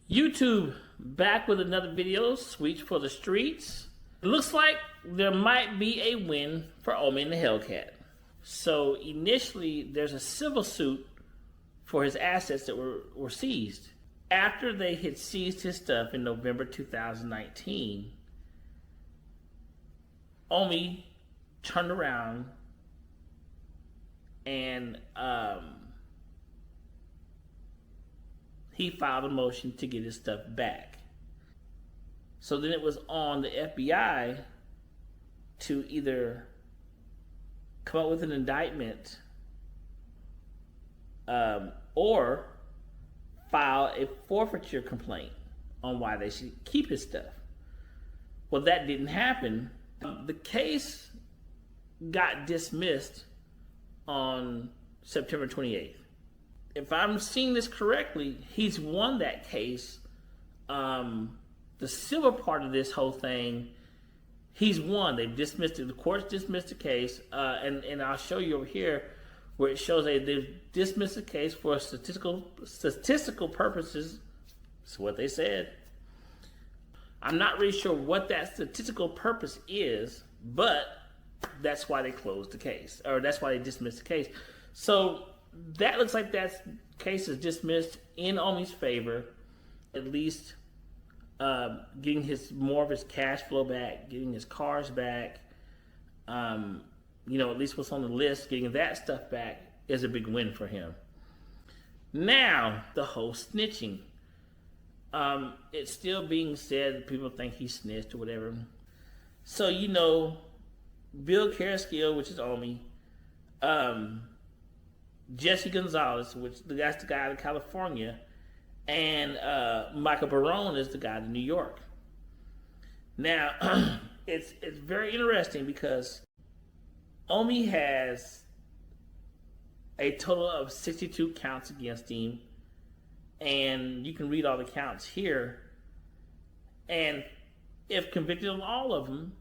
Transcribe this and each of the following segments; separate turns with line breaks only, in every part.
YouTube back with another video, Sweets for the Streets. It looks like there might be a win for Omi and the Hellcat. So initially, there's a civil suit for his assets that were seized. After they had seized his stuff in November 2019, Omi turned around and he filed a motion to get his stuff back. So then it was on the FBI to either come up with an indictment or file a forfeiture complaint on why they should keep his stuff. Well, that didn't happen. The case got dismissed on September 28th. If I'm seeing this correctly, he's won that case. The civil part of this whole thing, he's won. They've dismissed it. The courts dismissed the case, and I'll show you over here where it shows they've dismissed the case for statistical purposes. That's what they said. I'm not really sure what that statistical purpose is, but that's why they closed the case, or that's why they dismissed the case. So that looks like that case is dismissed in Omi's favor, at least getting more of his cash flow back, getting his cars back. At least what's on the list, getting that stuff back is a big win for him. Now, the whole snitching. It's still being said that people think he snitched or whatever. So, Bill Carrasquillo, which is Omi, Jesse Gonzalez, that's the guy out of California, and Michael Barone is the guy in New York. Now, it's very interesting because Omi has a total of 62 counts against him, and you can read all the counts here. And if convicted of all of them,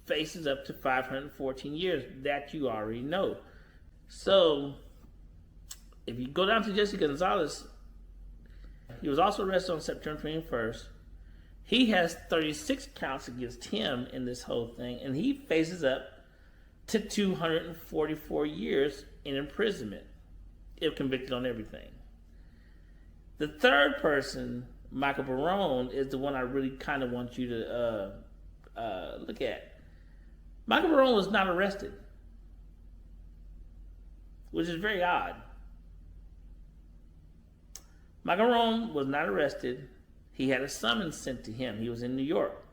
faces up to 514 years. That you already know. So if you go down to Jesse Gonzalez, he was also arrested on September 21st. He has 36 counts against him in this whole thing, and he faces up to 244 years in imprisonment if convicted on everything. The third person, Michael Barone, is the one I really kind of want you to look at. Michael Barone was not arrested, which is very odd. Michael Barone was not arrested. He had a summons sent to him. He was in New York.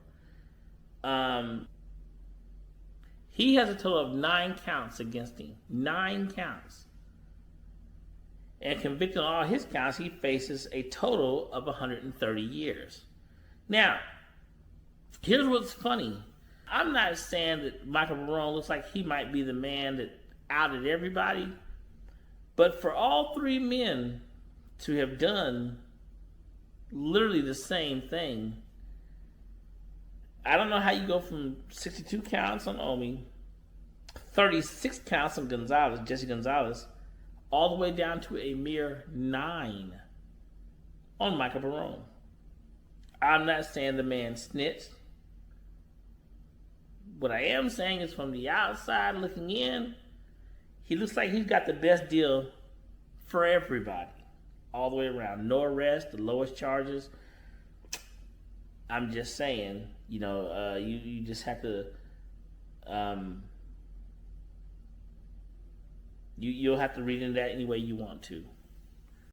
He has a total of 9 counts against him. 9 counts. And convicted on all his counts, he faces a total of 130 years. Now, here's what's funny. I'm not saying that Michael Barone looks like he might be the man that outed everybody, but for all 3 men to have done literally the same thing, I don't know how you go from 62 counts on Omi, 36 counts on Gonzalez, Jesse Gonzalez, all the way down to a mere 9 on Michael Barone. I'm not saying the man snitched. What I am saying is, from the outside looking in, he looks like he's got the best deal for everybody, all the way around. No arrest, the lowest charges. I'm just saying, you just have to, you'll have to read into that any way you want to.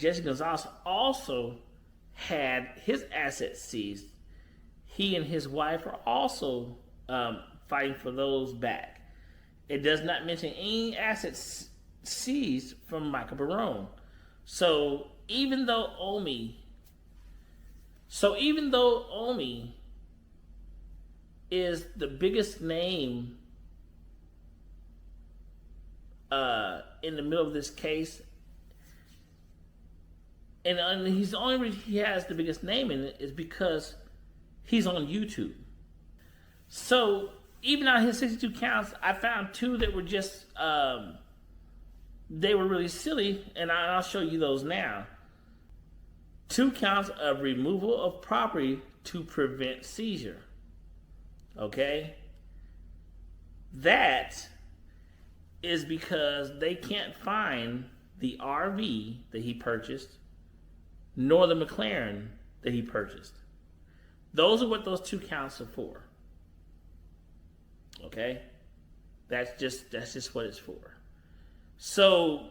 Jesse Gonzalez also had his assets seized. He and his wife are also fighting for those back. It does not mention any assets seized from Michael Barone. So even though Omi is the biggest name in the middle of this case, and he's the only reason he has the biggest name in it is because he's on YouTube. So even out of his 62 counts, I found 2 that were just they were really silly, and I'll show you those now. 2 counts of removal of property to prevent seizure. Okay? That is because they can't find the RV that he purchased, nor the McLaren that he purchased. Those are what those 2 counts are for. Okay? That's just what it's for. So,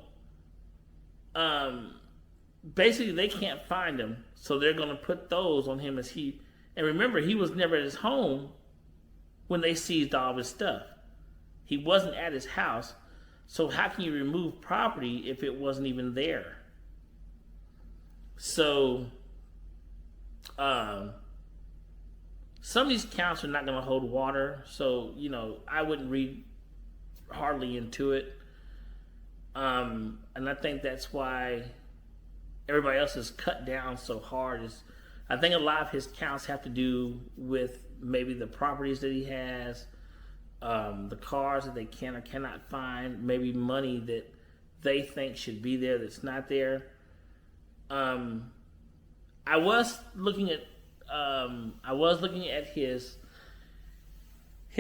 basically they can't find him, so they're going to put those on him as he. And remember, he was never at his home when they seized all of his stuff. He wasn't at his house, so how can you remove property if it wasn't even there? So, some of these counts are not going to hold water, so, I wouldn't read hardly into it. And I think that's why everybody else is cut down so hard. I think a lot of his counts have to do with maybe the properties that he has, the cars that they can or cannot find, maybe money that they think should be there that's not there. I was looking at his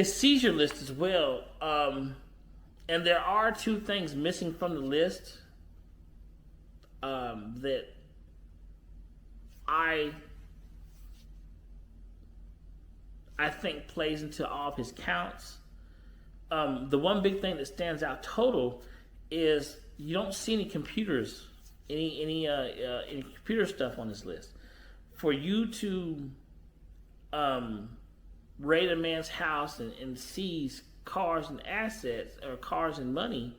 seizure list as well, and there are 2 things missing from the list that I think plays into all of his counts. The one big thing that stands out total is you don't see any computers, any computer stuff on this list. For you to raid a man's house and seize cars and assets, or cars and money,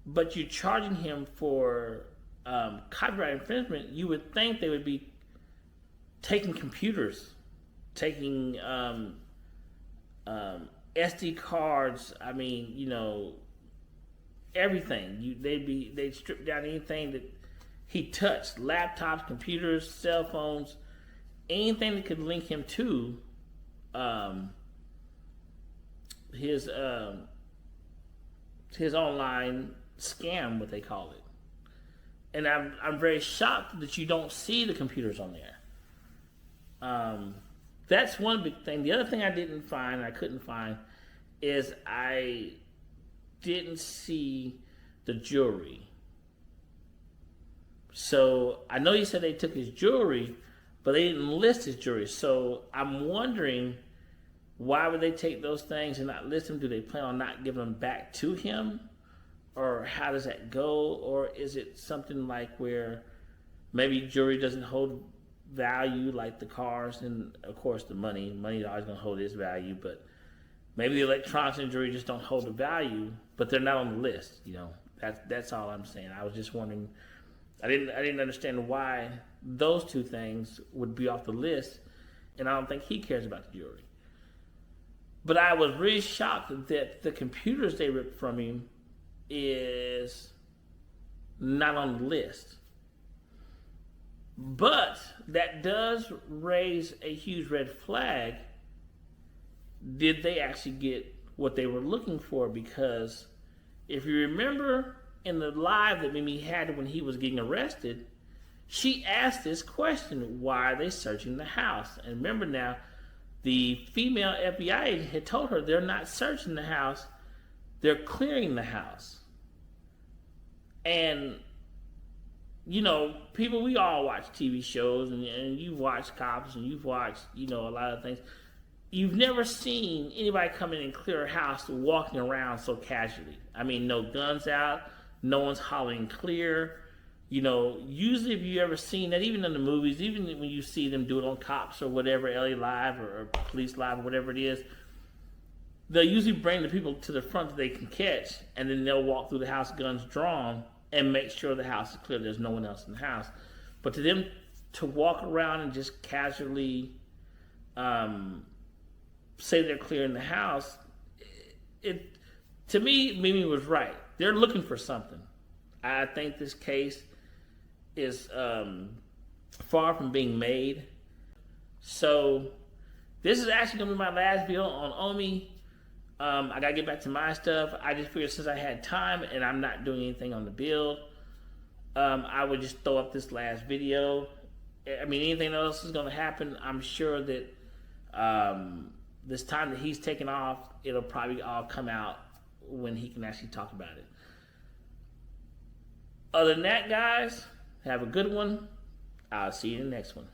but you're charging him for copyright infringement, you would think they would be taking computers, taking SD cards. I mean, everything. They'd strip down anything that he touched: laptops, computers, cell phones, anything that could link him to his online scam, what they call it. And I'm very shocked that you don't see the computers on there. That's one big thing. The other thing I couldn't find, is I didn't see the jewelry. So I know you said they took his jewelry, but they didn't list his jewelry. So I'm wondering, why would they take those things and not list them? Do they plan on not giving them back to him? Or how does that go? Or is it something like where maybe jewelry doesn't hold value like the cars, and of course the money is always going to hold its value, but maybe the electronics and jewelry just don't hold the value, but they're not on the list. That's all I'm saying. I was just wondering. I didn't understand why those 2 things would be off the list, and I don't think he cares about the jewelry. But I was really shocked that the computers they ripped from him is not on the list. But that does raise a huge red flag. Did they actually get what they were looking for? Because if you remember in the live that Mimi had when he was getting arrested, she asked this question: why are they searching the house? And remember now, the female FBI agent had told her they're not searching the house, they're clearing the house. And people, we all watch TV shows, and you've watched cops, and you've watched, a lot of things. You've never seen anybody come in and clear a house walking around so casually. I mean, no guns out, no one's hollering clear. Usually if you ever seen that, even in the movies, even when you see them do it on Cops or whatever, LA Live or Police Live or whatever it is, they'll usually bring the people to the front that they can catch, and then they'll walk through the house, guns drawn, and make sure the house is clear, there's no one else in the house. But to them to walk around and just casually say they're clearing the house, to me, Mimi was right. They're looking for something. I think this case is far from being made. So this is actually going to be my last video on Omi. I got to get back to my stuff. I just figured since I had time and I'm not doing anything on the build, I would just throw up this last video. I mean, anything else is going to happen, I'm sure that this time that he's taken off, it'll probably all come out when he can actually talk about it. Other than that, guys, have a good one. I'll see you in the next one.